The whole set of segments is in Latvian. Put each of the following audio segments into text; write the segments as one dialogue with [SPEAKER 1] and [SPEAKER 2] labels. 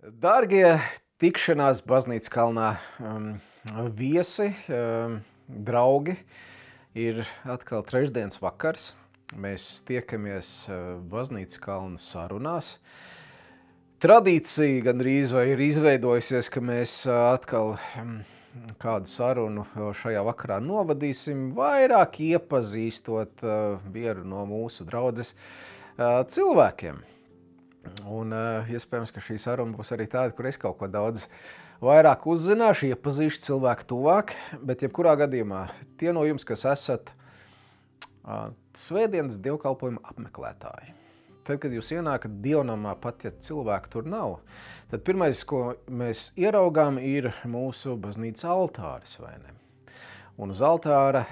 [SPEAKER 1] Dārgie tikšanās baznīcas kalnā viesi, draugi, ir atkal trešdienas vakars. Mēs tiekamies baznīcas kalna sarunās. Tradīcija gandrīz vai ir izveidojusies, ka mēs atkal kādu sarunu šajā vakarā novadīsim, vairāk iepazīstot vienu no mūsu draudzes cilvēkiem. Un iespējams, ka šī saruna būs arī tāda, kur es kaut ko daudz vairāk uzzināšu, iepazīšu cilvēku tuvāk, bet jebkurā gadījumā tie no jums, kas esat svētdienas dievkalpojuma apmeklētāji. Tad, kad jūs ienākat dievnamā, pat ja cilvēku tur nav, tad pirmais, ko mēs ieraugām, ir mūsu baznīcas altāris, vai ne? Un uz altāra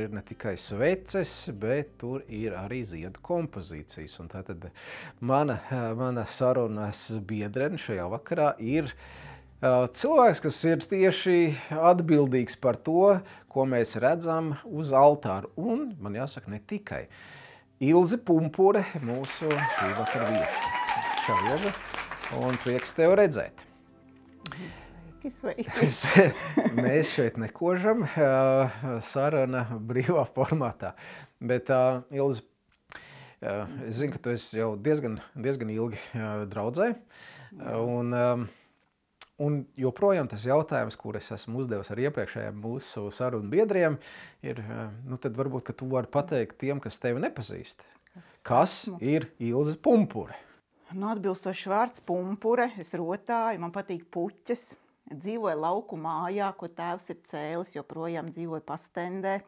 [SPEAKER 1] ir ne tikai sveces, bet tur ir arī ziedu kompozīcijas. Un tātad mana sarunas biedrene šajā vakarā ir cilvēks, kas ir tieši atbildīgs par to, ko mēs redzam uz altāra. Un, man jāsaka, ne tikai. Ilze Pumpure, mūsu šī vakara viešņa. Čau, Ilze, un prieks tev redzēt. Mēs šeit nekožam, saruna brīvā formātā. Bet, Ilze, es zinu, ka tu esi jau diezgan ilgi draudzē. Un joprojām tas jautājums, kur es esmu uzdevis ar iepriekšējiem mūsu sarunu biedriem, ir, tad varbūt, ka tu vari pateikt tiem, kas tevi nepazīst. Kas ir Ilze Pumpure?
[SPEAKER 2] Atbilstoši vārds Pumpure, es rotāju, man patīk puķes. Dzīvoju lauku mājā, ko tēvs ir cēlis, joprojām dzīvoju pastendē.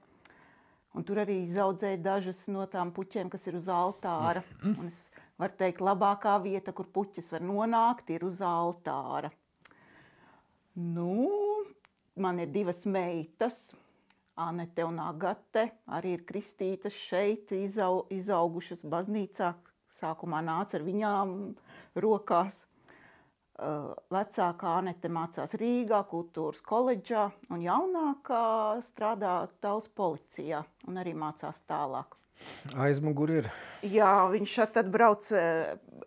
[SPEAKER 2] Un tur arī izaudzēju dažas no tām puķiem, kas ir uz altāra. Un es varu teikt, labākā vieta, kur puķes var nonākt, ir uz altāra. Man ir divas meitas, Anete un Agate, arī ir kristītas šeit, izaugušas baznīcā. Sākumā nāca ar viņām rokās. Vecākā Anete mācās Rīgā, kultūras koledžā, un jaunākā strādā Tallas policijā un arī mācās tālāk.
[SPEAKER 1] Aizmugur ir.
[SPEAKER 2] Jā, viņš tad brauc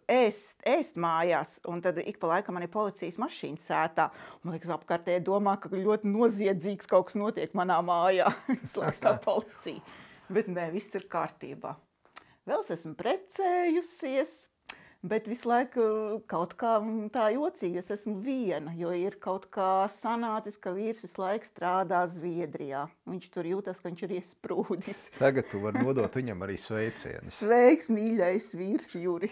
[SPEAKER 2] ēst mājās, un tad ik pa laikam man ir policijas mašīna sētā. Man liekas, apkārtēji domā, ka ļoti noziedzīgs kaut kas notiek manā mājā. Slēgs tā policija. Bet nē, viss ir kārtībā. Vēl es esmu precējusies. Bet visu laiku kaut kā tā jocīgi, es esmu viena, jo ir kaut kā sanācis, ka vīrs visu laiku strādā Zviedrijā. Viņš tur jūtas, ka viņš ir iesprūdis.
[SPEAKER 1] Tagad tu vari nodot viņam arī sveicienus.
[SPEAKER 2] Sveiks, mīļais vīrs Juri.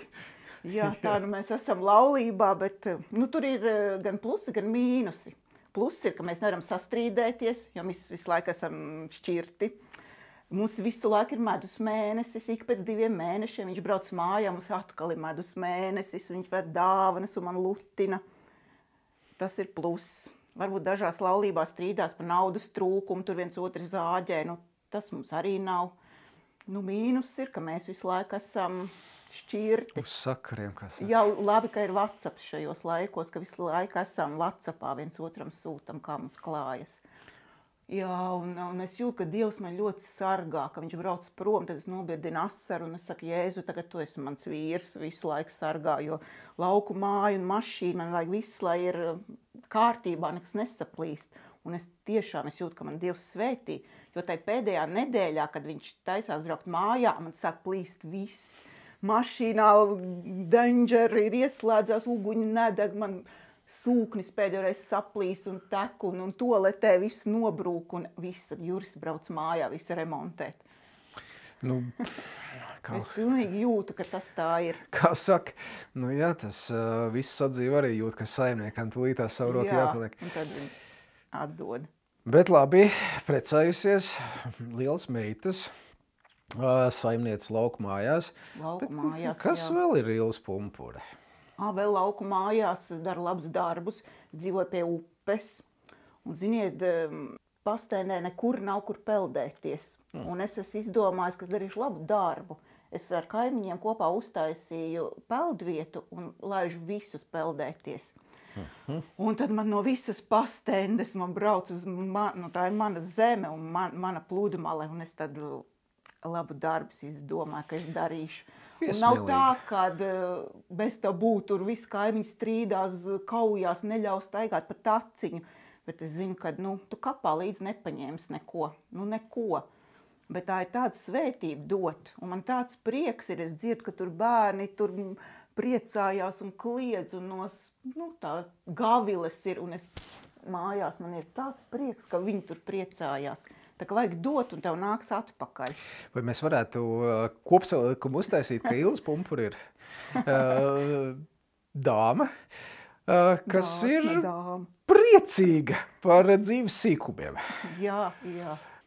[SPEAKER 2] Jā, tā mēs esam laulībā, bet tur ir gan plusi, gan mīnusi. Plusi ir, ka mēs nevaram sastrīdēties, jo mēs visu laiku esam šķirti. Mums visu laiku ir medus mēnesis, ik pēc 2 mēnešiem viņš brauc mājā, mums atkal ir medus mēnesis, viņš ved dāvanas un man lutina. Tas ir pluss. Varbūt dažās laulībās strīdās par naudas trūkumu, tur viens otru zāģē, tas mums arī nav. Mīnus ir, ka mēs visu laiku esam šķirti.
[SPEAKER 1] Uz sakariem, kas ir.
[SPEAKER 2] Jā, labi, ka ir WhatsApp šajos laikos, ka visu laiku esam WhatsAppā viens otram sūtam, kā mums klājas. Jā, un es jūtu, ka Dievs man ļoti sargā, ka viņš brauc prom, tad es nobirdinu asaru un es saku, Jēzu, tagad tu esi mans vīrs, visu laiku sargā, jo lauku māju un mašīnu man vajag viss, lai ir kārtībā, nekas nesaplīst. Un es jūtu, ka man Dievs svētī, jo tai pēdējā nedēļā, kad viņš taisās braukt mājā, man sāk plīst viss. Mašīnā danger ir ieslēdzās, uguņi nedeg, man sūknis pēdējoreiz saplīs un tek un toaletē viss nobrūk un viss, tad Juris brauc mājā visu remontēt. Es pilnīgi jūtu, ka tas tā ir.
[SPEAKER 1] Kā saka, tas viss sadzīve arī jūt, ka saimniekam tūlītās savu roku jāpaliek.
[SPEAKER 2] Jā, un tad viņi atdod.
[SPEAKER 1] Bet labi, precējusies, liels meitas, saimnieces lauku mājās.
[SPEAKER 2] Lauku mājās,
[SPEAKER 1] kas
[SPEAKER 2] jā.
[SPEAKER 1] Vēl ir Ilze Pumpure?
[SPEAKER 2] Vēl lauku mājās dara labus darbus, dzīvoju pie upes. Un, ziniet, pastēnē nekur nav kur peldēties. Un es esmu izdomājis, ka es darīšu labu darbu. Es ar kaimiņiem kopā uztaisīju peldvietu un laižu visus peldēties. Un tad man no visas pastēndes man brauc uz, tā ir mana zeme un mana pludmale. Un es tad labu darbus izdomāju, ka es darīšu. Nav tā, kad bez tabū tur viss kaimiņi strīdās, kaujās, neļaus staigāt pa taciņu. Bet es zinu, ka tu kapā līdz nepaņēmis neko. Neko. Bet tā ir tāda svētība dot. Un man tāds prieks ir, es dzirdu, ka tur bērni tur priecājās un kliedz un tā gaviles ir. Un es mājās man ir tāds prieks, ka viņi tur priecājās. Tā kā vajag dot un tev nāks atpakaļ.
[SPEAKER 1] Vai mēs varētu kopsavilkumu uztaisīt, ka Ilze Pumpura ir dāma, kas ir priecīga par dzīves sīkumiem.
[SPEAKER 2] Jā.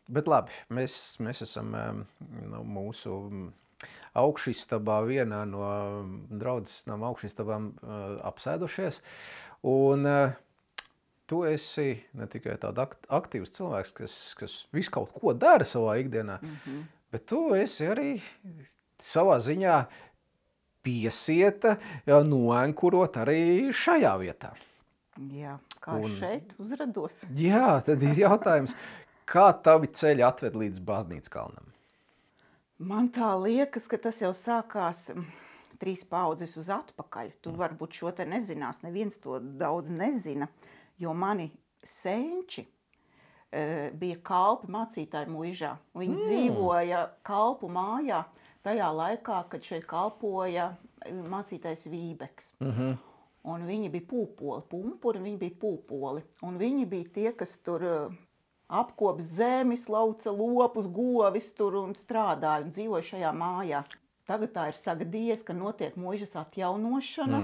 [SPEAKER 1] Bet labi, mēs esam mūsu augšistabā, vienā no draudzes nama augšistabām apsēdušies. Un tu esi ne tikai tāda aktīvs cilvēks, kas visu kaut ko dara savā ikdienā, bet tu esi arī savā ziņā piesieta, noenkurot arī šajā vietā.
[SPEAKER 2] Jā, kā šeit uzrados.
[SPEAKER 1] Jā, tad ir jautājums, kā tavi ceļi atved līdz Baznīcas kalnam?
[SPEAKER 2] Man tā liekas, ka tas jau sākās 3 paudzes uz atpakaļ. Tu varbūt šo te nezinās, neviens to daudz nezina, jo mani senči bija kalpi mācītāji muižā. Viņi dzīvoja kalpu mājā tajā laikā, kad šeit kalpoja mācītājs Vībeks. Un viņi bija pūpoli, pumpuri, un viņi bija pūpoli. Un viņi bija tie, kas tur apkop zemi, lauca lopus, govis tur un strādāja un dzīvoja šajā mājā. Tagad tā ir sagadījies, ka notiek muižas atjaunošana.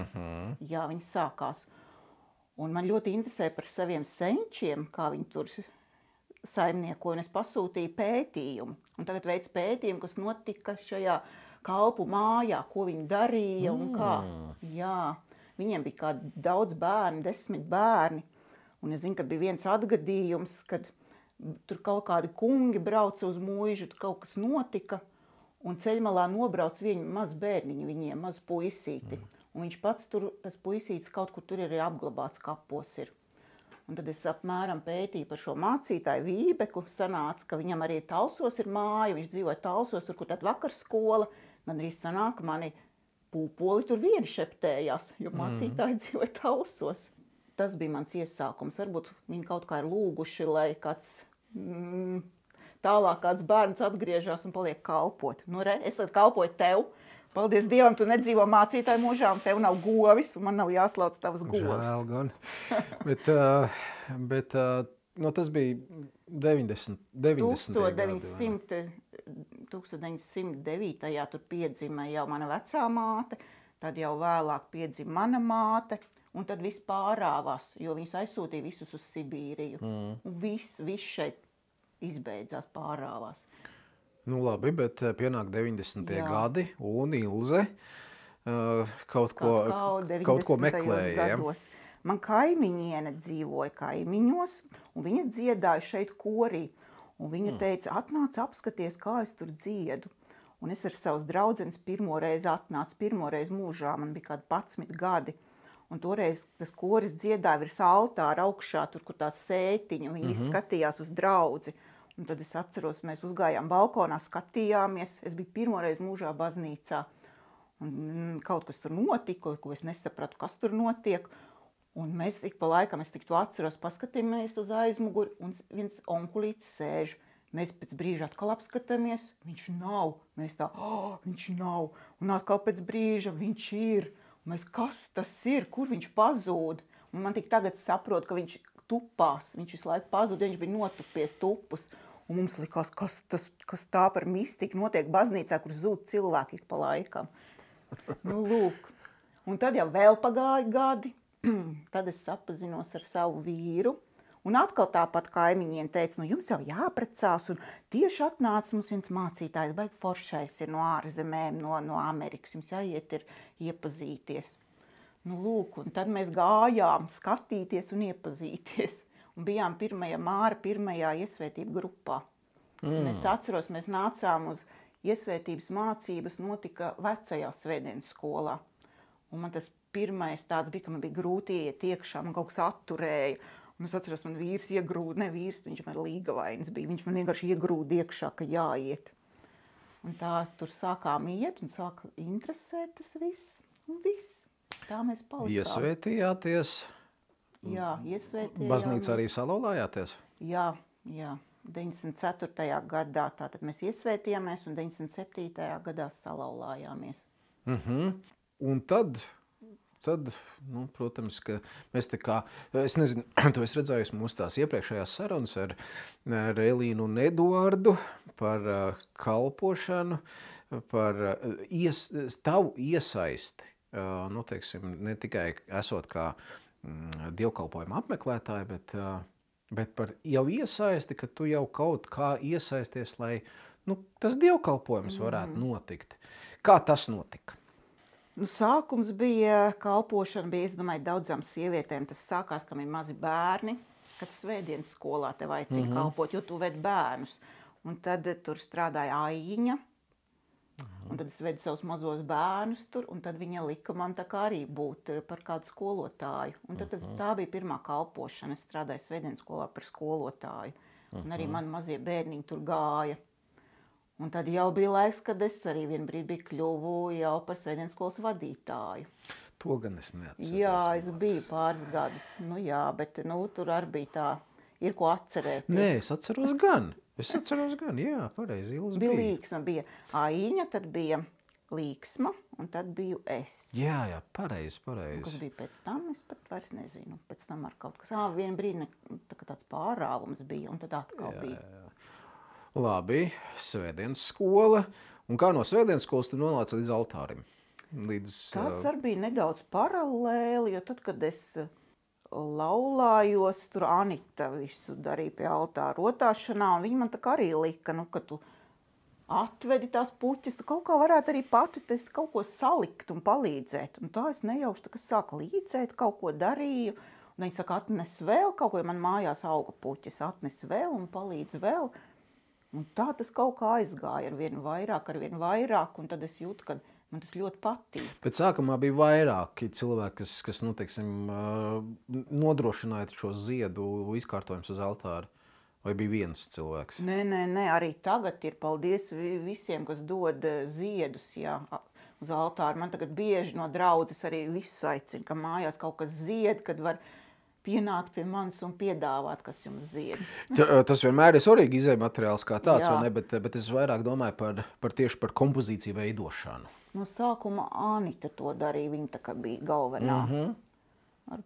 [SPEAKER 2] Jā, viņi sākās. Un man ļoti interesē par saviem senčiem, kā viņi tur saimniekoja, un es pasūtīju pētījumu. Un tagad veic pētījumu, kas notika šajā kalpu mājā, ko viņi darīja un kā. Jā, viņiem bija kādi daudz bērni, 10 bērni. Un es zinu, ka bija viens atgadījums, kad tur kaut kādi kungi brauca uz muižu, tur kaut kas notika, un ceļmalā nobrauc viņa maz bērniņi viņiem, maz puisīti. Un viņš pats tur, tas puisītis kaut kur tur ir apglabāts, kapos ir. Un tad es apmēram pētīju par šo mācītāju Vībeku, sanāca, ka viņam arī Talsos ir māja, viņš dzīvoja Talsos, tur, kur tad vakarskola, man arī sanāk, ka mani pūpoli tur vieni šeptējās, jo mācītāji dzīvoja Talsos. Tas bija mans iesākums. Varbūt viņi kaut kā ir lūguši, lai kāds tālāk kāds bērns atgriežas un paliek kalpot. Es tad kalpoju tev. Paldies Dievam, tu nedzīvo mācītāju mūžā, un tev nav govis, un man nav jāslauc tavas govis.
[SPEAKER 1] Žēl gan. Bet tas bija
[SPEAKER 2] 1909. Tur piedzima jau mana vecā māte, tad jau vēlāk piedzima mana māte, un tad viss pārāvās, jo viņas aizsūtīja visus uz Sibīriju. Un viss šeit izbeidzās, pārāvās.
[SPEAKER 1] Nu labi, bet pienāk 90. gadi, un Ilze kaut ko meklēja.
[SPEAKER 2] Gados. Man kaimiņiene dzīvoja kaimiņos, un viņa dziedāja šeit korī. Un viņa teica, atnāc apskaties, kā es tur dziedu. Un es ar savas draudzenes pirmoreiz atnācu, pirmoreiz mūžā, man bija kādi 11 gadi. Un toreiz tas koris dziedāja virs altāra augšā, tur, kur tā sētiņa, viņi skatījās uz draudzi. Un tad es atceros, mēs uzgājām balkonā, skatījāmies. Es biju pirmoreiz mūžā baznīcā. Un kaut kas tur notika, ko es nesapratu, kas tur notiek. Un mēs ik pa laikam, es tik to atceros, paskatījāmies uz aizmuguri, un viens onkulītis sēž. Mēs pēc brīža atkal apskatāmies, viņš nav. Mēs tā, viņš nav. Un atkal pēc brīža viņš ir. Un mēs, kas tas ir, kur viņš pazūd? Un man tik tagad saprot, ka viņš tupās, viņš visu laiku pazūd, viņš bija notupies tupus. Un mums likās, kas tā par mistiku notiek baznīcā, kur zūd cilvēki ik pa laikam. Nu, lūk. Un tad jau vēl pagāja gadi, tad es sapazinos ar savu vīru. Un atkal tāpat kaimiņiem teica, nu jums jau jāprecās, un tieši atnāca mums viens mācītājs, baigi foršais ir no ārzemēm, no Amerikas, jums jāiet ir iepazīties. Nu lūk, un tad mēs gājām skatīties un iepazīties. Un bijām pirmajā iesvētību grupā. Un es atceros, mēs nācām uz iesvētības mācības, notika vecajā svētdienas skolā. Un man tas pirmais tāds bija, ka man bija grūti iet iekšā, man kaut kas atturēja. Un es atceros, man vīrs iegrūda, ne vīrs, viņš man līgavainis bija, viņš man vienkārši iegrūda iekšā, ka jāiet. Un tā tur sākām iet un sāka interesēt tas viss. Un viss. Tā mēs palikām.
[SPEAKER 1] Iesvētījāties?
[SPEAKER 2] Jā, iesvētījāmies.
[SPEAKER 1] Baznīcā arī salauzājāties?
[SPEAKER 2] Jā. 94. gadā tātad mēs iesvētījāmies un 97. gadā salauzājāmies.
[SPEAKER 1] Un tad, nu, protams, ka mēs te kā, es nezinu, to es redzēju mūsu tās iepriekšējās sarunas ar Elīnu un Eduardu par kalpošanu, par tavu iesaisti, nu, teiksim, ne tikai esot kā dievkalpojuma apmeklētāji, bet par jau iesaisti, ka tu jau kaut kā iesaisties, lai tas dievkalpojums varētu notikt. Kā tas notika?
[SPEAKER 2] Sākums bija, kalpošana bija, es domāju, daudzām sievietēm. Tas sākās, kam ir mazi bērni, kad svētdienas skolā tev aicina kalpot, jo tu ved bērnus. Un tad tur strādāja Aiņa, un tad es vedu savus mazos bērnus tur, un tad viņa lika man tā kā arī būt par kādu skolotāju. Un tad tā bija pirmā kalpošana. Es strādāju svētdienas skolā par skolotāju. Un arī mani mazie bērniņi tur gāja. Un tad jau bija laiks, kad es arī vien brīdi kļuvu jau par svētdienas skolas vadītāju.
[SPEAKER 1] To gan es neatceros.
[SPEAKER 2] Jā, es biju pāris gadus. Nu jā, bet tur arī bija tā, ir ko atcerēties.
[SPEAKER 1] Nē, es atceros gan, jā, pareizi, Ilze
[SPEAKER 2] bija. Līksma, bija Aiņa, tad bija Līksma, un tad biju es.
[SPEAKER 1] Jā, pareizi.
[SPEAKER 2] Kas bija pēc tam, es pat vairs nezinu. Pēc tam ar kaut kas, vien brīdi tāds pārāvums bija, un tad atkal bija.
[SPEAKER 1] Labi, svētdienas skola. Un kā no svētdienas skolas tu nonāci līdz altārim?
[SPEAKER 2] Tas arī bija nedaudz paralēli, jo tad, kad es laulājos, tur Anita visu darīja pie altāra rotāšanā, un viņa man tā kā arī lika, ka tu atvedi tās puķes, tu kaut kā varētu arī pati kaut ko salikt un palīdzēt. Un tā es nejauši sāku līdzēt, kaut ko darīju. Un viņa saka, atnes vēl kaut ko, jo man mājās auga puķes, atnes vēl un palīdz vēl. Un tā tas kaut kā aizgāja ar vien vairāk, un tad es jūtu, ka man tas ļoti patīk.
[SPEAKER 1] Bet sākumā bija vairāki cilvēki, kas nodrošināja šo ziedu izkārtojumus uz altāra. Vai bija viens cilvēks?
[SPEAKER 2] Nē, arī tagad ir, paldies visiem, kas dod ziedus uz altāru. Man tagad bieži no draudzes arī viss aicina, ka mājās kaut kas zied, kad var pienākt pie manis un piedāvāt, kas jums zied.
[SPEAKER 1] Tas vienmēr ir svarīgi izejmateriāls kā tāds, vai ne? Bet es vairāk domāju tieši par kompozīciju veidošanu.
[SPEAKER 2] No sākuma Anita to darīja, viņa tā kā bija galvenā.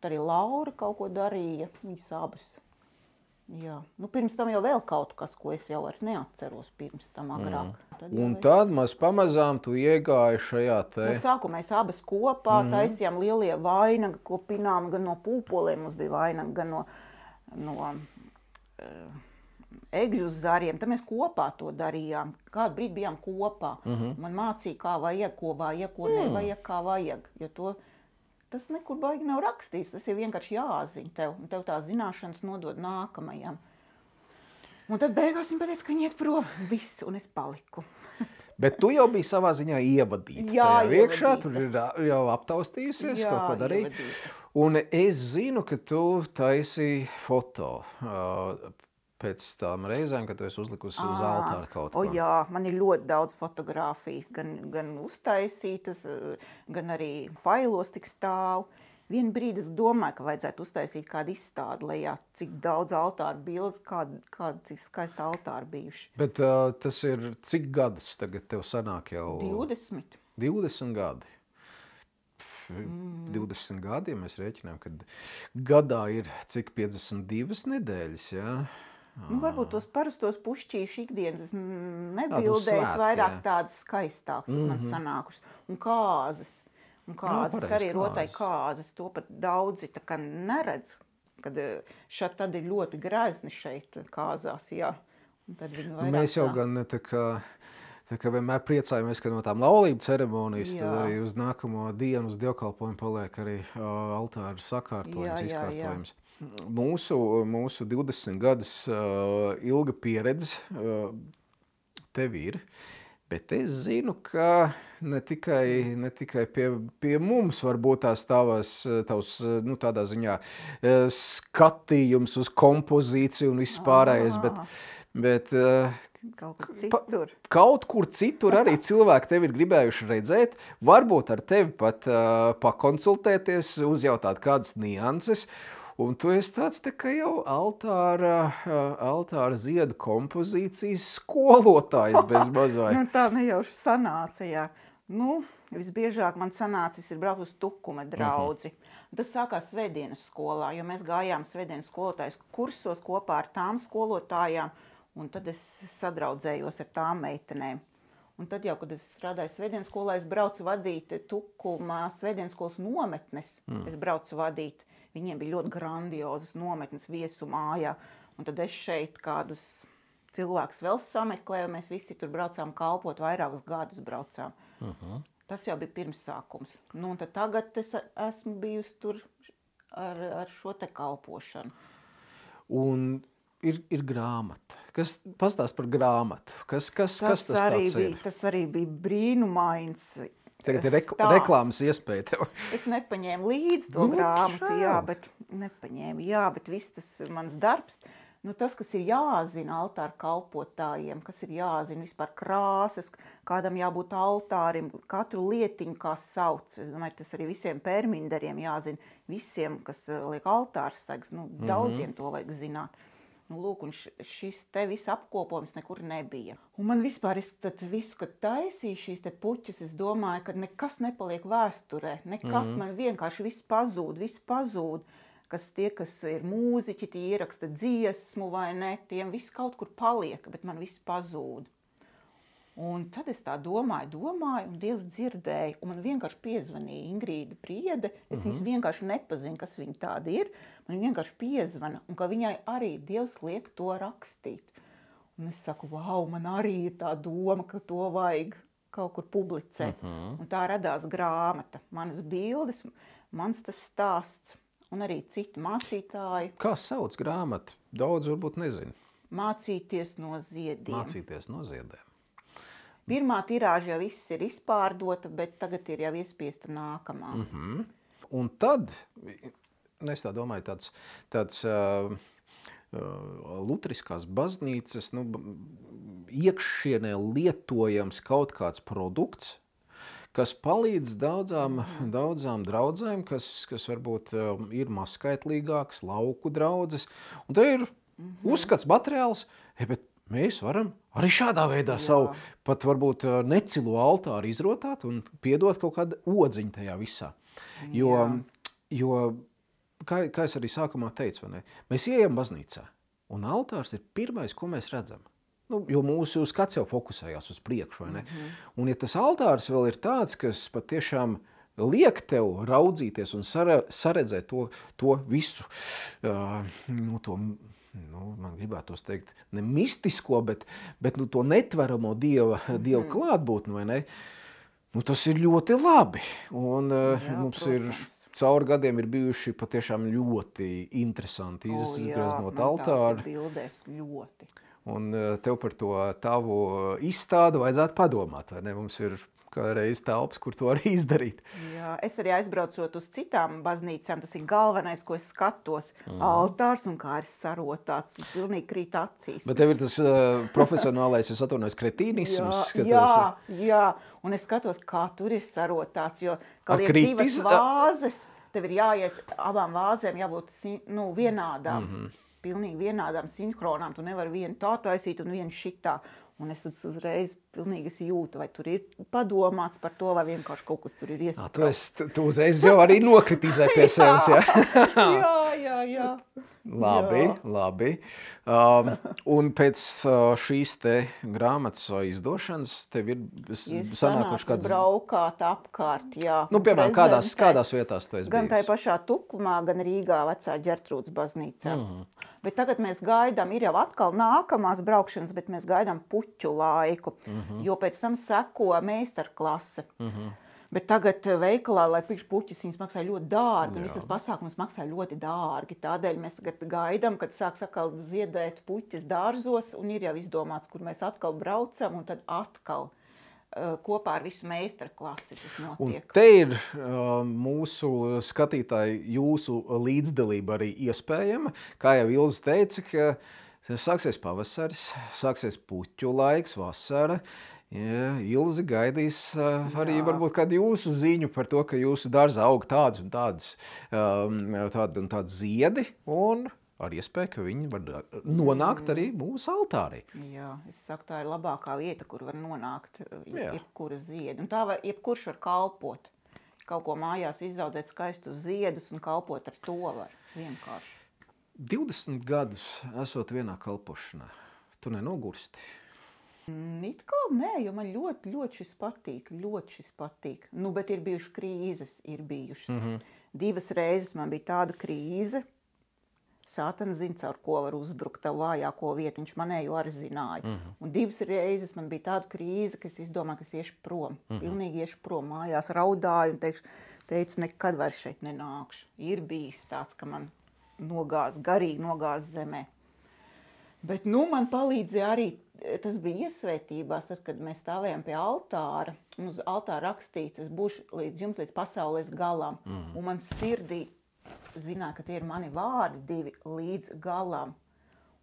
[SPEAKER 2] Arī Laura kaut ko darīja, viņas abas. Jā. Pirms tam jau vēl kaut kas, ko es jau vairs neatceros pirms tam agrāk.
[SPEAKER 1] Tad pamazām tu iegāji šajā te...
[SPEAKER 2] No sākumā mēs abas kopā taisījām lielie vainaga, ko pinām gan no pūpoliem, mums bija vainaga, gan no egļu zariem. Tad mēs kopā to darījām. Kādu brīdi bijām kopā. Man mācīja, kā vajag, ko vajag, ko nevajag, kā vajag. Jo tas nekur baigi nav rakstīts, tas ir vienkārši jāzina tev, un tev tā zināšanas nodod nākamajam. Un tad beigās viņa pateica, ka viņa iet prom, viss, un es paliku.
[SPEAKER 1] Bet tu jau biji savā ziņā ievadīta.
[SPEAKER 2] Jā,
[SPEAKER 1] iekšā, tur ir jau aptaustījusies, kaut ko darīja. Un es zinu, ka tu taisīji foto pēc tām reizēm, kad tu esi uzlikusi uz altāra kaut ko.
[SPEAKER 2] Jā, man ir ļoti daudz fotogrāfijas, gan uztaisītas, gan arī failos tik stāv. Vienu brīdi es domāju, ka vajadzētu uztaisīt kādu izstādi, lai cik daudz altāra bildes, cik skaisti altāri bijuši.
[SPEAKER 1] Bet tas ir cik gadus tagad tev sanāk jau?
[SPEAKER 2] 20.
[SPEAKER 1] 20 gadi. 20 gadi, ja mēs rēķinām, kad gadā ir cik 52 nedēļas, jā?
[SPEAKER 2] Varbūt tos parastos pušķīšu ikdienas es nebildēju, vairāk tādas skaistākas, kas man sanākušas. Un kāzas. Arī rotai kāzas. To pat daudzi tā kā neredz, kad šeit tad ir ļoti grezni šeit kāzās, jā. Un tad viņi vairāk
[SPEAKER 1] mēs jau gan tā kā vienmēr priecājamies, ka no tām laulību ceremonijas tad arī uz nākamo dienu, uz dievkalpojumu paliek arī altāra sakārtojums, izkārtojums. Mūsu 20 gadus ilga pieredze tev ir, bet es zinu, ka ne tikai pie mums varbūt tavs tādā ziņā skatījums uz kompozīciju un vispārējais, bet
[SPEAKER 2] Kaut kur citur.
[SPEAKER 1] Kaut kur citur arī cilvēki tevi ir gribējuši redzēt, varbūt ar tevi pat pakonsultēties, uzjautāt kādas nianses, un tu esi tāds tā kā jau altāra ziedu kompozīcijas skolotājs bez mazvai.
[SPEAKER 2] Tā nejauši sanāca, jā. Visbiežāk man sanācis ir braukt uz Tukuma draudzi. Tas sākās svētdienas skolā, jo mēs gājām svētdienas skolotājas kursos kopā ar tām skolotājām, un tad es sadraudzējos ar tām meitenēm. Un tad jau, kad es strādāju svētdienas skolā, es braucu vadīt Tukuma svētdienas skolas nometnes. Es braucu vadīt. Viņiem bija ļoti grandiozas nometnes viesu mājā. Un tad es šeit kādus cilvēkus vēl sameklēju, mēs visi tur braucām kalpot, vairākus gadus braucām. Tas jau bija pirmsākums. Un tad tagad es esmu bijusi tur ar šo te kalpošanu.
[SPEAKER 1] Un ir grāmata. Pastāst par grāmatu. Kas tas tāds ir?
[SPEAKER 2] Tas arī bija brīnumains
[SPEAKER 1] Tagad ir reklāmas iespēja tev.
[SPEAKER 2] Es nepaņēmu līdzi to grāmatu, bet viss tas mans darbs. Tas, kas ir jāzina altāra kalpotājiem, kas ir jāzina vispār krāsas, kādam jābūt altārim, katru lietiņu, kā sauc. Es domāju, tas arī visiem perminderiem jāzina, visiem, kas liek altārs segas. Daudziem to vajag zināt. Lūk, un šis te viss apkopojums nekur nebija. Un man vispār, tad visu, kad taisīju šīs te puķas, es domāju, ka nekas nepaliek vēsturē. Nekas man vienkārši viss pazūd. Kas ir mūziķi, tie ieraksta dziesmu vai ne, tiem viss kaut kur paliek, bet man viss pazūd. Un tad es tā domāju, un Dievs dzirdēja, un man vienkārši piezvanīja Ingrīda Priede, es viņas vienkārši nepazinu, kas viņa tāda ir, man vienkārši piezvana, un ka viņai arī Dievs liek to rakstīt. Un es saku, man arī ir tā doma, ka to vajag kaut kur publicēt. Un tā radās grāmata, manas bildes, mans tas stāsts. Un arī citi mācītāji.
[SPEAKER 1] Kā sauc grāmatu? Daudz varbūt nezinu.
[SPEAKER 2] Mācīties no ziediem.
[SPEAKER 1] Mācīties no ziediem.
[SPEAKER 2] Pirmā tirāža jau viss ir izpārdota, bet tagad ir jau iespiesta nākamā.
[SPEAKER 1] Un tad, es tā domāju, tāds luteriskās baznīcas iekšienē lietojams kaut kāds produkts, kas palīdz daudzām draudzēm, kas varbūt ir mazskaitlīgākas, lauku draudzes. Un te ir uzskats materiāls, bet mēs varam arī šādā veidā savu pat varbūt necilo altāru izrotāt un piedot kaut kādu odziņu tajā visā. Jo kā es arī sākumā teicu, vai ne? Mēs ieejam baznīcā, un altārs ir pirmais, ko mēs redzam. Jo mūsu skats jau fokusējās uz priekšu, vai ne? Un ja tas altārs vēl ir tāds, kas patiešām liek tev raudzīties un saredzēt to visu, man gribētos teikt, ne mistisko, bet to netveramo Dieva klātbūtni, vai ne? Tas ir ļoti labi. Un mums ir cauri gadiem ir bijuši patiešām ļoti interesanti izgreznot altāru.
[SPEAKER 2] Tās ir bildēs ļoti.
[SPEAKER 1] Un tev par to tavu izstādu vajadzētu padomāt, vai ne? Mums ir kādreiz telpas, kur to arī izdarīt.
[SPEAKER 2] Jā, es arī aizbraucot uz citām baznīcām, tas ir galvenais, ko es skatos. Altārs un kā ir sarotāts, pilnīgi krīt acīs.
[SPEAKER 1] Bet tev ir tas profesionālais, es atvainojos, kretīnisms.
[SPEAKER 2] Jā, un es skatos, kā tur ir sarotāts, jo, kā liek divas vāzes, tev ir jāiet, abām vāzēm jābūt vienādām. Pilnīgi vienādām sinhronām. Tu nevari vienu tā taisīt un vienu šitā. Un es tad uzreiz pilnīgi jūtu, vai tur ir padomāts par to, vai vienkārši kaut kas tur ir iesprāsts.
[SPEAKER 1] Tu uzreiz jau arī nokritizē pie sevis, jā?
[SPEAKER 2] Jā.
[SPEAKER 1] Labi. Un pēc šīs te grāmatas izdošanas tev ir sanākuši kāds...
[SPEAKER 2] braukāt apkārt, jā.
[SPEAKER 1] Piemēram, kādās vietās tu esi
[SPEAKER 2] gan tai pašā Tukumā, gan Rīgā vecā Ģertrūdes baznīcā. Bet tagad mēs gaidām, ir jau atkal nākamās braukšanas, bet mēs gaidām puķu laiku, jo pēc tam seko meistarklase. Bet tagad veikalā, lai pirkt puķis, viņas maksā ļoti dārgi, un visas pasākumus maksā ļoti dārgi. Tādēļ mēs tagad gaidām, kad sāks atkal ziedēt puķis dārzos, un ir jau izdomāts, kur mēs atkal braucam, un tad atkal kopā ar visu meistarklasi tas notiek.
[SPEAKER 1] Un te ir mūsu skatītāji, jūsu līdzdalība arī iespējama. Kā jau Ilze teica, ka Sāksies pavasaris, sāksies puķu laiks, vasara. Ja, Ilzi gaidīs arī varbūt kādu jūsu ziņu par to, ka jūsu dārzā aug tādas un tādas ziedi, un ar iespēju, ka viņi var nonākt arī mūsu altārī.
[SPEAKER 2] Jā, es saku, tā ir labākā vieta, kur var nonākt jebkura ziedi. Un tā jebkurš var kalpot. Kaut ko mājās izaudzēt skaistus ziedus un kalpot ar to var vienkārši. 20
[SPEAKER 1] gadus esot vienā kalpošanā, tu nenogursti?
[SPEAKER 2] It kā nē, jo man ļoti šis patīk. Nu, bet ir bijušas krīzes, ir bijušas. 2 reizes man bija tāda krīze. Sātans zina, caur ko var uzbrukt tavu vājāko vietu, viņš manējo arī zināja. Un 2 reizes man bija tāda krīze, ka es izdomāju, ka es iešu prom. Pilnīgi iešu prom, mājās raudāju un teicu, nekad vairs šeit nenākšu. Ir bijis tāds, ka man garīgi nogāz zemē. Bet man palīdzēja arī, tas bija iesvētībās, tad, kad mēs stāvējām pie altāra, un uz altāra rakstīts, es būšu līdz jums līdz pasaules galam. Un man sirdī zināja, ka tie ir mani vārdi 2 līdz galam.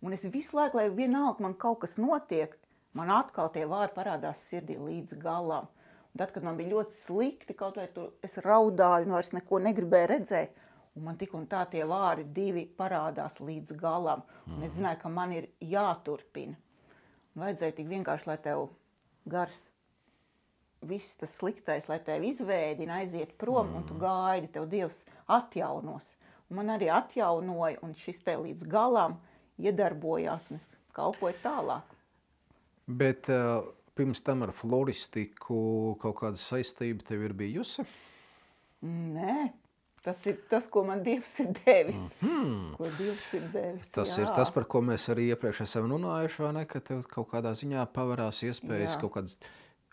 [SPEAKER 2] Un es visu laiku, lai vienalga man kaut kas notiek, man atkal tie vārdi parādās sirdī līdz galam. Un tad, kad man bija ļoti slikti, kaut vai tur es raudāju un vairs neko negribēju redzēt, un man tik un tā tie vārdi 2 parādās līdz galam. Un es zināju, ka man ir jāturpina. Un vajadzēja tik vienkārši, lai tev gars, viss tas sliktais, lai tev izvēdina, aiziet prom, un tu gaidi, tev Dievs atjaunos. Un man arī atjaunoja, un šis te līdz galam iedarbojās, un es kalpoju tālāk.
[SPEAKER 1] Bet pirms tam ar floristiku kaut kāda saistība tev ir bijusi?
[SPEAKER 2] Nē. Tas ir tas, ko man Dievs ir devis. Ko Dievs ir devis,
[SPEAKER 1] Tas ir tas, par ko mēs arī iepriekš esam runājuši, vai ne? Ka tev kaut kādā ziņā pavarās iespējas kaut kādas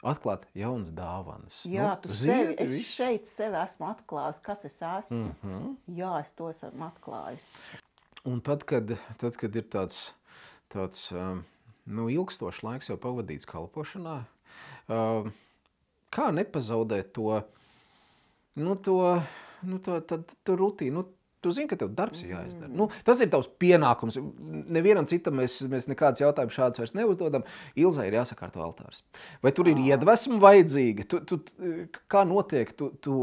[SPEAKER 1] atklāt jaunas dāvanas.
[SPEAKER 2] Jā, es šeit sevi esmu atklājis, kas es esmu. Jā, es to esmu atklājis.
[SPEAKER 1] Un tad, kad ir tāds ilgstošs laiks jau pavadīts kalpošanā, kā nepazaudēt to rutīnu? Tu zini, ka tev darbs ir jāizdara. Tas ir tavs pienākums. Nevienam citam mēs nekādas jautājumus šādas vairs neuzdodam. Ilzai ir jāsakārto altārs. Vai tur ir iedvesma vajadzīga? Kā notiek tu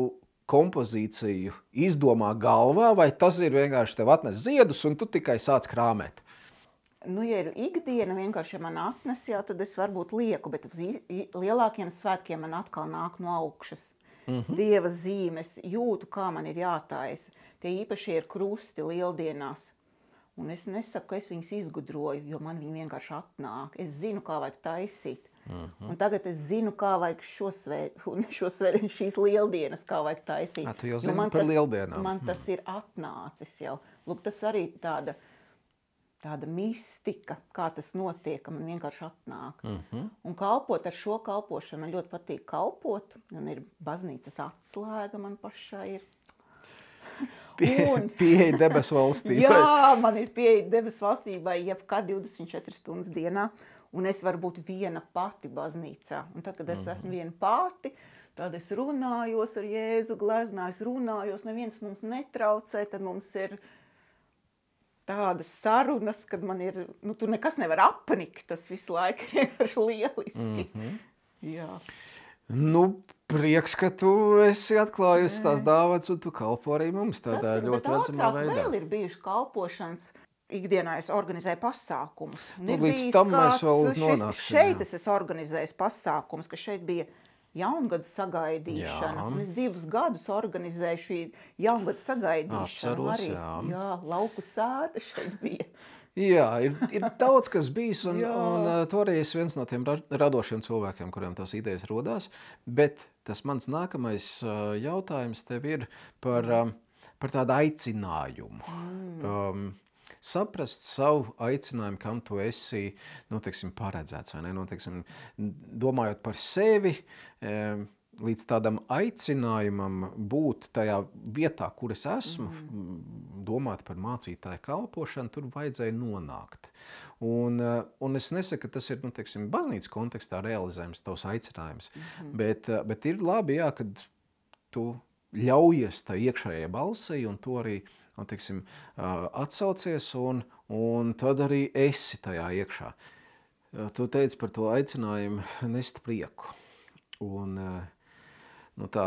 [SPEAKER 1] kompozīciju izdomā galvā, vai tas ir vienkārši tev atnes ziedus un tu tikai sāc krāmēt?
[SPEAKER 2] Ja ir ikdiena vienkārši man atnes, tad es varbūt lieku, bet uz lielākiem svētkiem man atkal nāk no augšas. Dieva zīmes, jūtu, kā man ir jātaisa. Tie īpaši ir krusti lieldienās. Un es nesaku, ka es viņus izgudroju, jo man viņi vienkārši atnāk. Es zinu, kā vajag taisīt. Un tagad es zinu, kā vajag šīs lieldienas, kā vajag taisīt.
[SPEAKER 1] Tu jau zini par lieldienām.
[SPEAKER 2] Man tas ir atnācis jau. Lūk, tas arī tāda mistika, kā tas notiek, ka man vienkārši atnāk. Un kalpot ar šo kalpošanu, man ļoti patīk kalpot. Man ir baznīcas atslēga, man pašai ir.
[SPEAKER 1] Pieeja debesu valstībai.
[SPEAKER 2] Jā, man ir pieeja debesu valstībai jebkad 24 stundas dienā. Un es varu būt viena pati baznīcā. Un tad, kad es esmu viena pati, tad es runājos ar Jēzu gleznājos, runājos, neviens mums netraucē, tad mums ir tādas sarunas, kad man ir, tur nekas nevar apnikt, tas visu laiku ir vienkārši lieliski. Jā.
[SPEAKER 1] Prieks, ka tu esi atklājusi tās dāvanas un tu kalpo arī mums tādā ļoti redzamā veidā.
[SPEAKER 2] Bet vēl ir bijuši kalpošanas. Ikdienā es organizēju pasākumus.
[SPEAKER 1] Līdz tam mēs vēl nonāksim.
[SPEAKER 2] Šeit es esmu organizējis pasākumus, ka šeit bija jaungada sagaidīšana. Un es 2 gadus organizēju šī jaungada sagaidīšanu.
[SPEAKER 1] Atceros,
[SPEAKER 2] arī. Jā, lauku sēta šeit bija.
[SPEAKER 1] Jā, ir daudz, kas bijis, un tu arī esi viens no tiem radošiem cilvēkiem, kuriem tās idejas rodās. Bet tas mans nākamais jautājums tev ir par tādu aicinājumu. Saprast savu aicinājumu, kam tu esi, paredzēts, vai ne? Domājot par sevi, līdz tādam aicinājumam būt tajā vietā, kur es esmu, domāt par mācītāju kalpošanu, tur vajadzēja nonākt. Un es nesaku, ka tas ir, baznīcas kontekstā realizējums tavs aicinājums, bet ir labi, kad tu ļaujies tai iekšējai balsī un to arī teiksim, atsaucies un tad arī esi tajā iekšā. Tu teici par to aicinājumu nest prieku. Un tā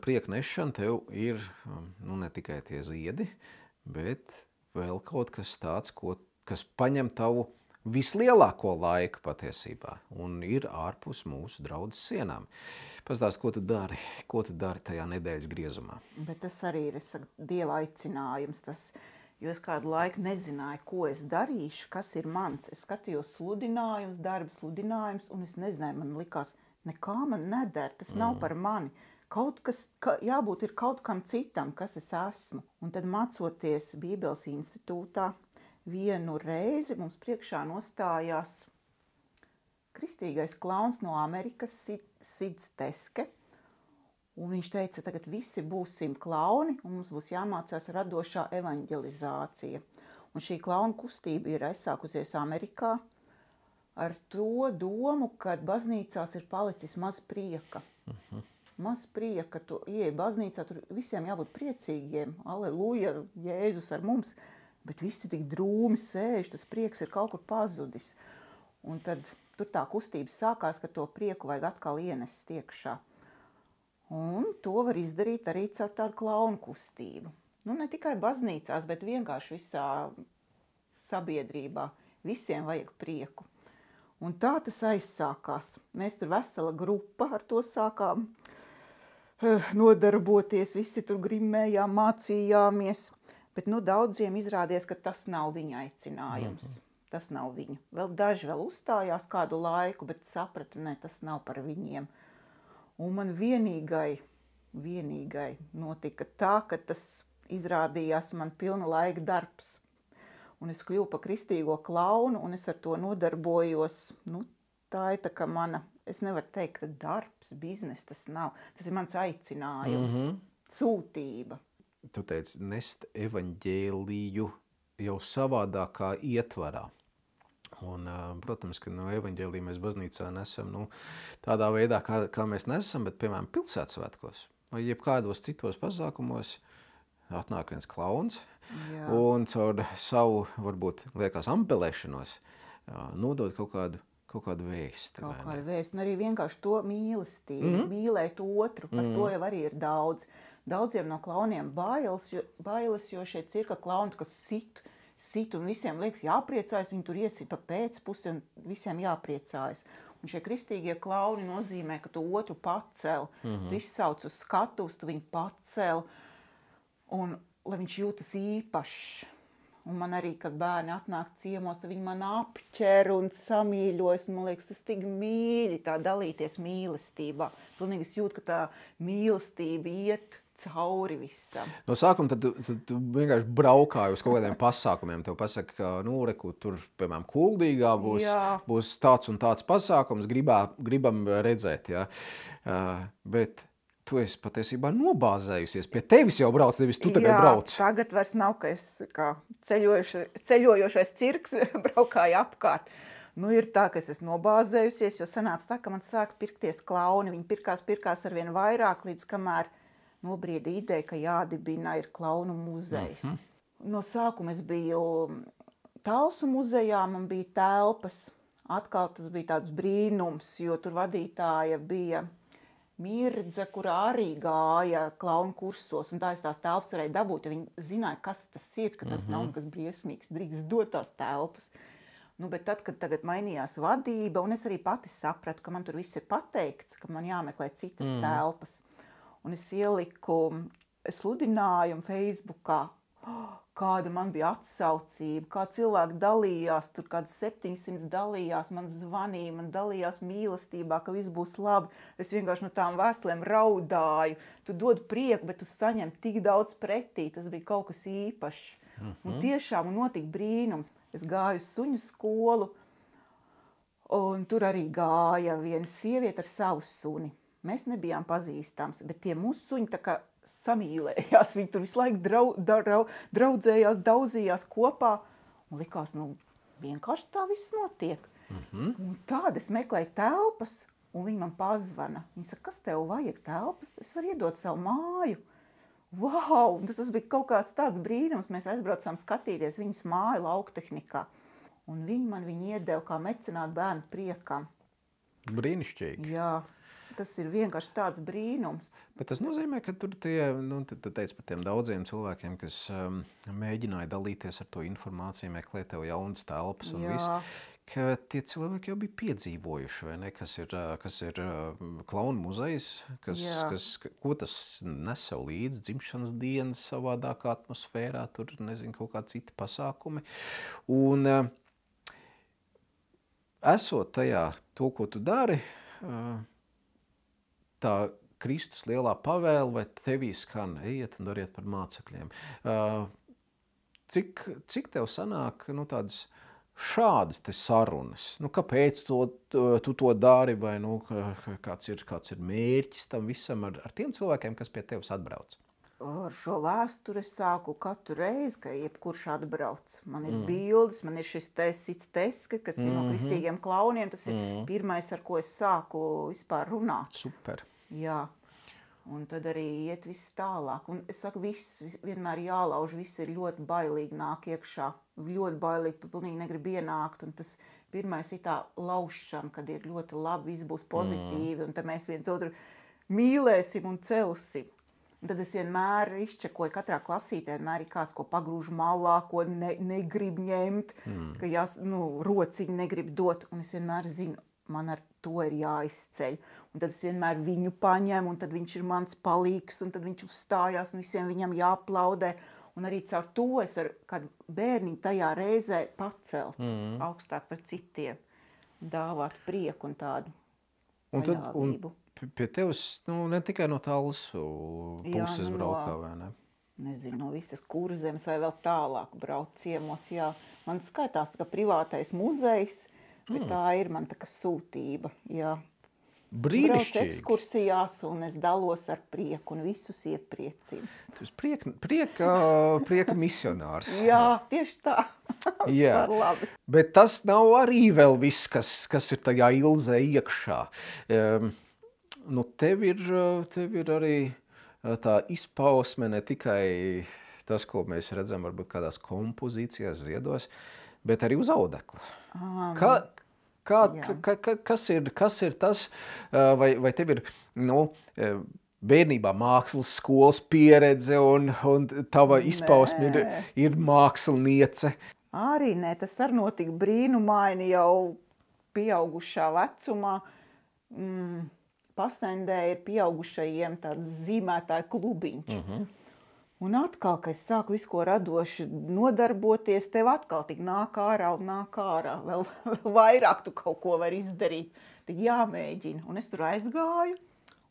[SPEAKER 1] prieka nešana tev ir ne tikai tie ziedi, bet vēl kaut kas tāds, kas paņem tavu vislielāko laiku patiesībā un ir ārpus mūsu draudzes sienām. Pastāst, ko tu dari tajā nedēļas griezumā?
[SPEAKER 2] Bet tas arī ir, es saku, Dieva aicinājums. Jo es kādu laiku nezināju, ko es darīšu, kas ir mans. Es skatījos sludinājums, darba sludinājums, un es nezināju, man likās, nekā man neder, tas nav par mani. Kaut kas, jābūt ir kaut kam citam, kas es esmu. Un tad mācoties Bībeles institūtā, vienu reizi mums priekšā nostājās kristīgais klauns no Amerikas, Sids Teske. Un viņš teica, tagad visi būsim klauni, un mums būs jāmācās radošā evanģelizācija. Un šī klauna kustība ir aizsākusies Amerikā ar to domu, ka baznīcās ir palicis maz prieka. Maz prieka, tu ieej baznīcā, tur visiem jābūt priecīgiem. Aleluja, Jēzus ar mums. Bet visi tik drūmi sēž, tas prieks ir kaut kur pazudis. Un tad tur tā kustība sākās, ka to prieku vajag atkal ienest iekšā. Un to var izdarīt arī caur tādu klaunu kustību. Ne tikai baznīcās, bet vienkārši visā sabiedrībā. Visiem vajag prieku. Un tā tas aizsākās. Mēs tur vesela grupa ar to sākām nodarboties. Visi tur grimējām, mācījāmies. Bet daudziem izrādījās, ka tas nav viņa aicinājums. Tas nav viņu. Vēl daži vēl uzstājās kādu laiku, bet sapratu, ne, tas nav par viņiem. Un man vienīgai notika tā, ka tas izrādījās man pilna laika darbs. Un es kļuvu par kristīgo klaunu, un es ar to nodarbojos. Tā ir tā kā mana, es nevaru teikt, ka darbs, biznes, tas nav. Tas ir mans aicinājums, sūtība.
[SPEAKER 1] Tu teici, nest evaņģēliju jau savādākā ietvarā. Un, protams, ka evaņģēliju mēs baznīcā nesam tādā veidā, kā mēs nesam, bet, piemēram, pilsētsvētkos vai jebkādos citos pasākumos atnāk viens klauns un caur savu, varbūt, liekas, ampelēšanos nodod kaut kādu vēsti.
[SPEAKER 2] Kaut kādu vēsti, un arī vienkārši to mīlestību, mīlēt otru, par to jau arī ir daudz. Daudziem no klauniem bailes, jo šeit cirka klauni, kas sit un visiem liekas jāpriecājas, viņi tur iesit pa pēcpusi un visiem jāpriecājas. Un šie kristīgie klauni nozīmē, ka tu otru pacel, tu izsauc uz skatuves, tu viņu pacel, un lai viņš jūtas īpašs. Un man arī, kad bērni atnāk ciemos, tad viņi man apķer un samīļojas, un man liekas, tas tik mīļi, tā dalīties mīlestībā. Pilnīgi es jūtu, ka tā mīlestība iet cauri visam.
[SPEAKER 1] No sākuma tad tu vienkārši braukāji uz kaut kādiem pasākumiem. Tev pasaka, ka tur, piemēram, Kuldīgā būs tāds un tāds pasākums, gribam redzēt. Ja? Bet tu esi patiesībā nobāzējusies. Pie tevis jau brauc, nevis tu tagad brauc.
[SPEAKER 2] Jā, tagad vairs nav, ka es kā ceļojošais cirks braukāju apkārt. Ir tā, ka es esmu nobāzējusies, jo sanāca tā, ka man sāka pirkties klauni. Viņi pirkās ar vien vairāk, līdz kamēr nobrieda ideja, ka jādibina ir klaunu muzejs. No sākuma es biju Talsu muzejā, man bija telpas. Atkal tas bija tāds brīnums, jo tur vadītāja bija Mirdze, kurā arī gāja klaunu kursos. Un tā es tās telpas varēju dabūt, jo viņi zināja, kas tas ir, ka tas nav nekas briesmīgs, drīkst dot tās telpas. Bet tad, kad tagad mainījās vadība, un es arī pati sapratu, ka man tur viss ir pateikts, ka man jāmeklē citas telpas. Un es ieliku sludinājumu Facebookā, kāda man bija atsaucība, kā cilvēki dalījās, tur kāds 700 dalījās, man zvanīja, man dalījās mīlestībā, ka viss būs labi. Es vienkārši no tām vēstulēm raudāju. Tu dod prieku, bet tu saņem tik daudz pretī, tas bija kaut kas īpašs. Un tiešām notika brīnums. Es gāju uz suņu skolu, un tur arī gāja viena sieviete ar savu suni. Mēs nebijām pazīstams, bet tie mūsu suņi tā kā samīlējās. Viņi tur visu laiku draudzējās, daudzījās kopā. Un likās, vienkārši tā viss notiek. Un tāda es meklēju telpas, un viņi man pazvana. Viņi saka, kas tev vajag telpas? Es varu iedot savu māju. Vau! Tas bija kaut kāds tāds brīnums. Mēs aizbraucām skatīties viņas māju lauktehnikā. Un viņi man iedeva kā mecenāt bērnu priekam.
[SPEAKER 1] Brīnišķīgi.
[SPEAKER 2] Jā, tas ir vienkārši tāds brīnums.
[SPEAKER 1] Bet tas nozīmē, ka tur tie, tu teici par tiem daudziem cilvēkiem, kas mēģināja dalīties ar to informāciju, meklēt tev jaunas telpas un visu, ka tie cilvēki jau bija piedzīvojuši, vai ne? Kas ir klaunu muzejs, ko tas nes sev līdz dzimšanas dienas savādākā atmosfērā, tur, nezinu, kaut kā citi pasākumi. Un esot tajā to, ko tu dari, tā Kristus lielā pavēle, vai tevī skan, ejiet un dariet par mācekļiem. Cik tev sanāk tādas šādas te sarunas? Kāpēc tu to dari, vai kāds ir mērķis tam visam ar tiem cilvēkiem, kas pie tevis atbrauc?
[SPEAKER 2] Ar šo vēsturi es sāku katru reizi, ka jebkurš atbrauc. Man ir bildes, man ir šis sits teske, kas ir no kristīgiem klauniem. Tas ir pirmais, ar ko es sāku vispār runāt.
[SPEAKER 1] Super.
[SPEAKER 2] Jā. Un tad arī iet viss tālāk. Un es saku, viss vienmēr jālauž, viss ir ļoti bailīgi nāk iekšā. Ļoti bailīgi, pilnīgi negrib ienākt. Un tas pirmais ir tā laušana, kad ir ļoti labi, viss būs pozitīvi. Un tad mēs viens otru mīlēsim un celsim. Un tad es vienmēr izčekoju, katrā klasītē vienmēr ir kāds, ko pagrūž malā, ko negrib ņemt, ka rociņu negrib dot. Un es vienmēr zinu, man ar to ir jāizceļ. Un tad es vienmēr viņu paņemu, un tad viņš ir mans palīgs, un tad viņš uzstājās, un visiem viņam jāaplaudē. Un arī caur to es varu kādu bērniņu tajā reizē pacelt augstāk par citiem, dāvāt prieku un tādu paļāvību.
[SPEAKER 1] Pie tevis ne tikai no tālas puses braukā, vai ne?
[SPEAKER 2] Nezinu, no visas Kurzemes vai vēl tālāk brauc ciemos, jā. Man skaitās tā kā privātais muzejs, bet tā ir man tā kā sūtība, jā.
[SPEAKER 1] Brīnišķīgi.
[SPEAKER 2] Brauc ekskursijās un es dalos ar prieku un visus iepriecinu.
[SPEAKER 1] Tu esi prieka misionārs.
[SPEAKER 2] Jā, tieši tā.
[SPEAKER 1] Jā.
[SPEAKER 2] Labi.
[SPEAKER 1] Bet tas nav arī vēl viss, kas ir tajā ilzē iekšā. Tev ir arī tā izpausme, ne tikai tas, ko mēs redzam varbūt kādās kompozīcijās, ziedos, bet arī uz audekla. Kas ir tas, vai tev ir bērnībā mākslas skolas pieredze un tava izpausme ir māksliniece?
[SPEAKER 2] Arī ne, tas arī notika brīnumaini jau pieaugušā vecumā. Pastendē ir pieaugušajiem tāds zīmētāju klubiņš. Un atkal, kad es sāku visu ko radoši nodarboties, tev atkal tik nāk ārā un nāk ārā. Vēl vairāk tu kaut ko vari izdarīt. Tik jāmēģina. Un es tur aizgāju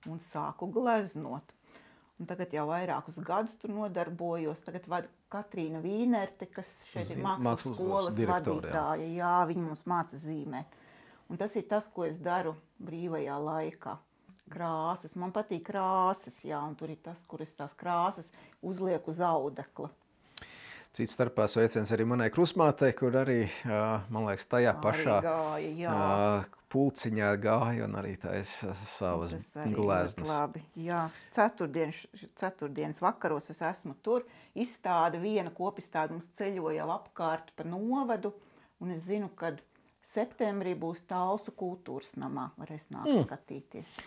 [SPEAKER 2] un sāku gleznot. Un tagad jau vairākus gadus tur nodarbojos. Tagad vada Katrīna Vīnerte, kas šeit ir mākslas skolas vadītāja. Jā, viņa mums māca zīmēt. Un tas ir tas, ko es daru brīvajā laikā. Krāsas. Man patīk krāsas, jā, un tur ir tas, kur es tās krāsas uzlieku uz audekla.
[SPEAKER 1] Cits starpā sveiciens arī manai krustmātei, kur arī, man liekas, tajā pašā pulciņā gāja un arī taisa savas gleznas.
[SPEAKER 2] Labi, jā. Ceturtdienas vakaros es esmu tur. Izstāde, viena kopistāde mums ceļo jau apkārt pa novadu, un es zinu, kad septembrī būs Talsu kultūras namā. Varēs nākt skatīties.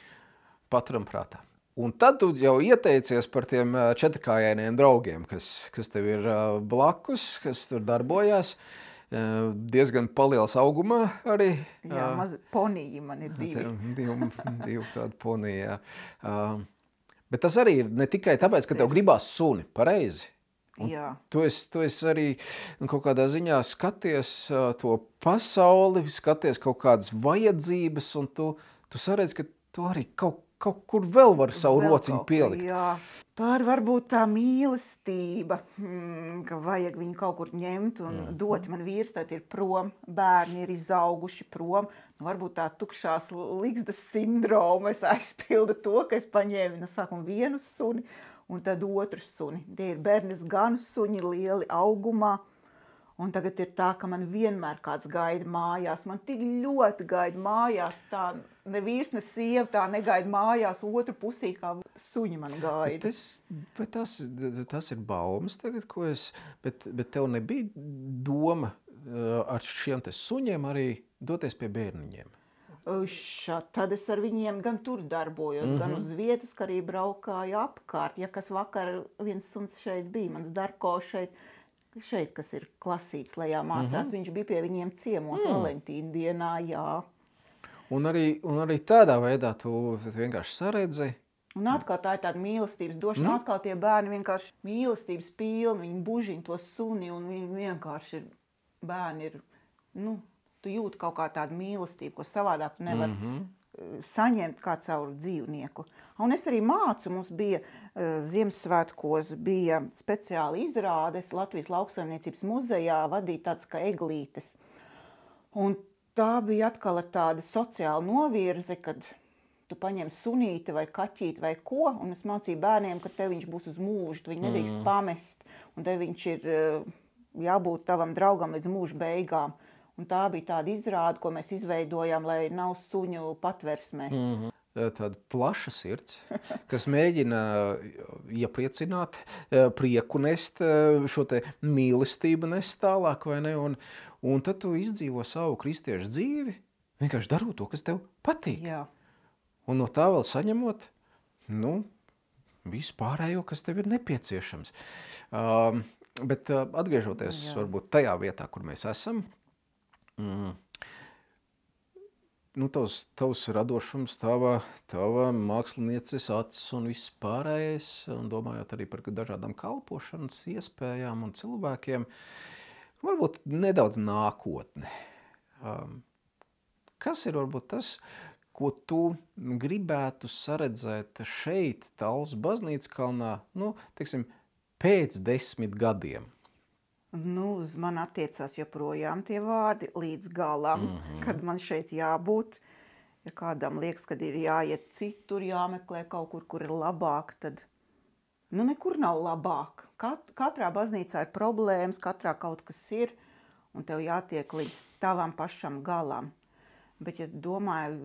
[SPEAKER 1] Paturam prātā. Un tad tu jau ieteicies par tiem četrkājainiem draugiem, kas tev ir blakus, kas tur darbojās. Diezgan paliels augumā arī.
[SPEAKER 2] Jā, mazi poniji man ir divi.
[SPEAKER 1] Divi tādi poniji, jā. Bet tas arī ir ne tikai tāpēc, ka tev gribās suni, pareizi.
[SPEAKER 2] Jā.
[SPEAKER 1] Tu esi arī kaut kādā ziņā skaties to pasauli, skaties kaut kādas vajadzības, un tu saredz, ka tu arī kaut kur vēl var savu rociņu pielikt.
[SPEAKER 2] Jā, tā ir varbūt tā mīlestība, ka vajag viņu kaut kur ņemt un dot. Man vīrs tad ir prom, bērni ir izauguši prom. Varbūt tā tukšās ligzdas sindroma, es aizpildu to, ka es paņēmu no sākuma vienu suni un tad otru suni. Tie ir bērnes ganu suņi lieli augumā. Un tagad ir tā, ka man vienmēr kāds gaida mājās. Man tik ļoti gaida mājās. Tā ne vīrs, ne sieva tā negaida mājās. Otru pusī kā suņi man gaida.
[SPEAKER 1] Tas ir baumas tagad, bet tev nebija doma ar šiem te suņiem arī doties pie bērniņiem?
[SPEAKER 2] Tad es ar viņiem gan tur darbojos, gan uz vietas, ka arī braukāju apkārt. Ja kas vakar viens suns šeit bija, mans Darko šeit, kas ir klasīts lejā mācās, viņš bija pie viņiem ciemos Valentīna dienā, jā.
[SPEAKER 1] Un arī tādā veidā tu vienkārši saredzi?
[SPEAKER 2] Un atkal tā ir tāda mīlestības došana, atkal tie bērni vienkārši mīlestības pilni, viņi bužiņ to suni un viņi vienkārši ir, bērni ir, tu jūti kaut kā tādu mīlestību, ko savādāk tu nevar saņemt kā caur dzīvnieku. Un es arī mācu, mums bija Ziemassvētkos, bija speciāli izrādes Latvijas Lauksaimniecības muzejā, vadīja tāds kā eglītes. Un tā bija atkal tāda sociāla novirze, kad tu paņem sunīti vai kaķīti vai ko, un es mācīju bērniem, ka tev viņš būs uz mūžu, tu viņu nedrīkst pamest, un tev viņš ir jābūt tavam draugam līdz mūža beigām. Un tā bija tāda izrāde, ko mēs izveidojām, lai nav suņu patversmēs.
[SPEAKER 1] Tāda plaša sirds, kas mēģina iepriecināt, prieku nest, šo te mīlestību nest tālāk, vai ne? Un tad tu izdzīvo savu kristiešu dzīvi, vienkārši darot to, kas tev patīk.
[SPEAKER 2] Jā.
[SPEAKER 1] Un no tā vēl saņemot, visu pārējo, kas tev ir nepieciešams. Bet atgriežoties varbūt tajā vietā, kur mēs esam, tavs radošums, tava mākslinieces acis un viss pārējais, un domājot arī par dažādām kalpošanas iespējām un cilvēkiem, varbūt nedaudz nākotne. Kas ir varbūt tas, ko tu gribētu saredzēt šeit, Tallas Baznīckalnā, pēc 10 gadiem?
[SPEAKER 2] Uz man attiecās joprojām tie vārdi līdz galam, kad man šeit jābūt. Ja kādam liekas, kad ir jāiet citur, jāmeklē kaut kur, kur ir labāk, tad nekur nav labāk. Katrā baznīcā ir problēmas, katrā kaut kas ir, un tev jātiek līdz tavam pašam galam. Bet, ja domāju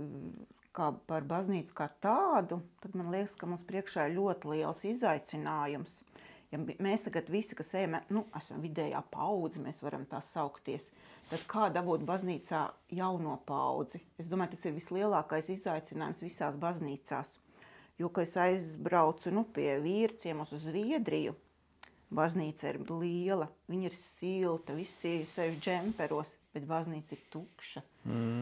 [SPEAKER 2] par baznīcu kā tādu, tad man liekas, ka mums priekšā ir ļoti liels izaicinājums. Ja mēs tagad visi, kas ejam, esam vidējā paudze, mēs varam tā saukties, tad kā dabūt baznīcā jauno paudzi? Es domāju, tas ir vislielākais izaicinājums visās baznīcās. Jo, kad es aizbraucu pie vīrciemos uz Zviedriju, baznīca ir liela, viņa ir silta, visi sēž džemperos, bet baznīca ir tukša.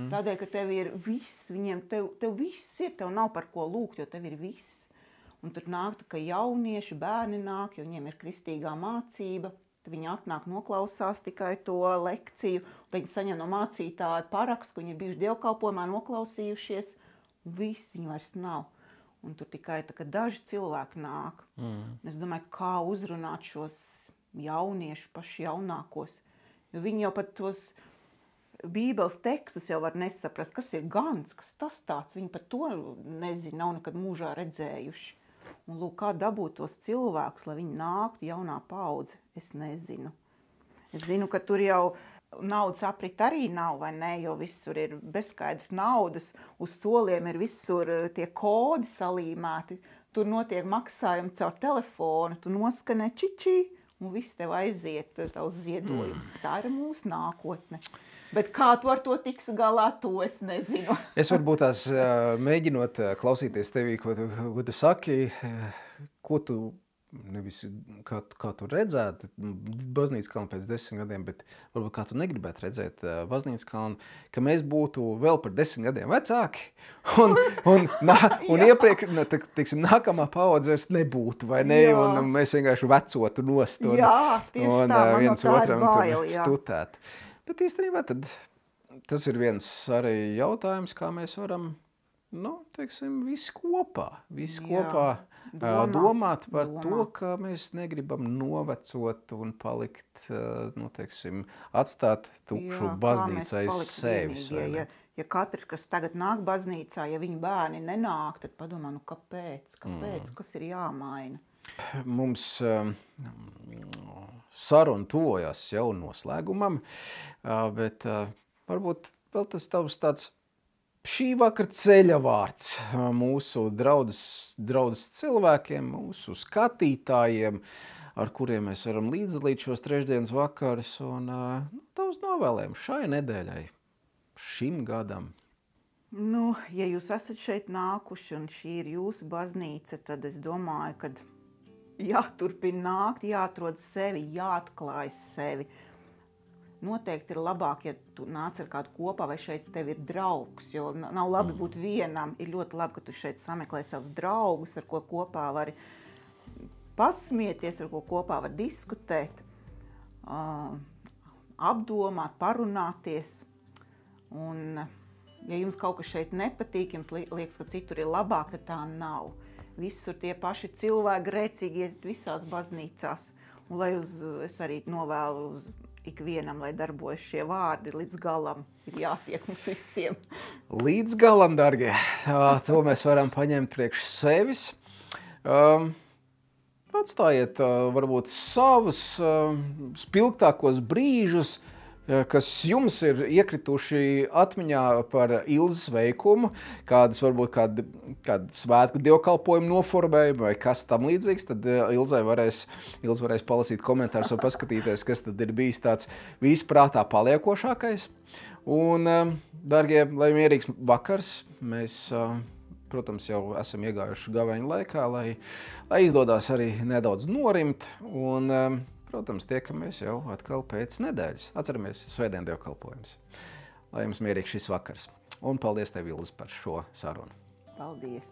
[SPEAKER 2] Tādēļ, ka tev ir viss, tev viss ir, tev nav par ko lūgt, jo tev ir viss. Un tur nāk, ka jaunieši, bērni nāk, jo viņiem ir kristīgā mācība, tad viņi atnāk, noklausās tikai to lekciju, un tad viņi saņem no mācītāja parakstu, ka viņi ir bijuši dievkalpojumā, noklausījušies, un viss viņi vairs nav. Un tur tikai daži cilvēki nāk. Es domāju, kā uzrunāt šos jauniešus, paši jaunākos, jo viņi jau pat tos Bībeles tekstus jau var nesaprast, kas ir gans, kas tas tāds, viņi pat to nezina, nav nekad mūžā redzējuši. Un lūk, kā dabūt tos cilvēkus, lai viņi nāktu jaunā paudze, es nezinu. Es zinu, ka tur jau naudas aprit arī nav, vai ne, jo visur ir bezskaidrs naudas, uz soliem ir visur tie kodi salīmēti, tur notiek maksājumi caur telefonu, tu noskanē čičī, un viss tev aiziet tavs ziedojums. Tā ir mūsu nākotne. Bet kā tu ar to tiks galā, to es nezinu. Es
[SPEAKER 1] varbūt tās mēģinot klausīties tevī, ko tu saki, ko tu, nevis kā tu redzētu Baznīckalnu pēc 10 gadiem, bet varbūt kā tu negribētu redzēt Baznīckalnu, ka mēs būtu vēl par 10 gadiem vecāki un iepriekš, teiksim, nākamā paudze vairs nebūtu, vai ne, un mēs vienkārši vecotu nost un viens otram stutētu. Bet īstenībā tad tas ir viens arī jautājums, kā mēs varam, visi kopā domāt par to, ka mēs negribam novecot un palikt, atstāt tukšu baznīcu aiz sevis.
[SPEAKER 2] Ja katrs, kas tagad nāk baznīcā, ja viņa bērni nenāk, tad padomā, kāpēc, kas ir jāmaina?
[SPEAKER 1] Mums saruna tuvojas jau noslēgumam, bet varbūt vēl tas tavs tāds šī vakara ceļa vārds mūsu draudzes cilvēkiem, mūsu skatītājiem, ar kuriem mēs varam līdzdalīt šos trešdienas vakarus, un tavs novēlējums šai nedēļai, šim gadam.
[SPEAKER 2] Nu, ja jūs esat šeit nākuši un šī ir jūsu baznīca, tad es domāju, ka jāturpina nākt, jāatrod sevi, jāatklāj sevi. Noteikti ir labāk, ja tu nāc ar kādu kopā vai šeit tev ir draugs, jo nav labi būt vienam. Ir ļoti labi, ka tu šeit sameklē savus draugus, ar ko kopā vari pasmieties, ar ko kopā var diskutēt, apdomāt, parunāties. Un, ja jums kaut kas šeit nepatīk, jums liekas, ka citur ir labāk, tad tā nav. Visur tie paši cilvēki grēcīgi iet visās baznīcās. Un lai es arī novēlu uz ikvienam, lai darbojas šie vārdi līdz galam, ir jātiek mums visiem.
[SPEAKER 1] Līdz galam, dargie. To mēs varam paņemt priekš sevis. Atstājiet varbūt savus spilgtākos brīžus, kas jums ir iekrituši atmiņā par Ilzes veikumu, kādas varbūt kādu svētku dievkalpojumu noformējumu vai kas tam līdzīgs, tad Ilze varēs palasīt komentārus un paskatīties, kas tad ir bijis tāds visprātā paliekošākais. Un, dargie, lai mierīgs vakars, mēs, protams, jau esam iegājuši gaveņu laikā, lai izdodās arī nedaudz norimt un, protams, tiekamies jau atkal pēc nedēļas. Atceramies svētdien dievkalpojumus. Lai jums mierīgs šis vakars. Un paldies tev, Ilze, par šo sarunu.
[SPEAKER 2] Paldies!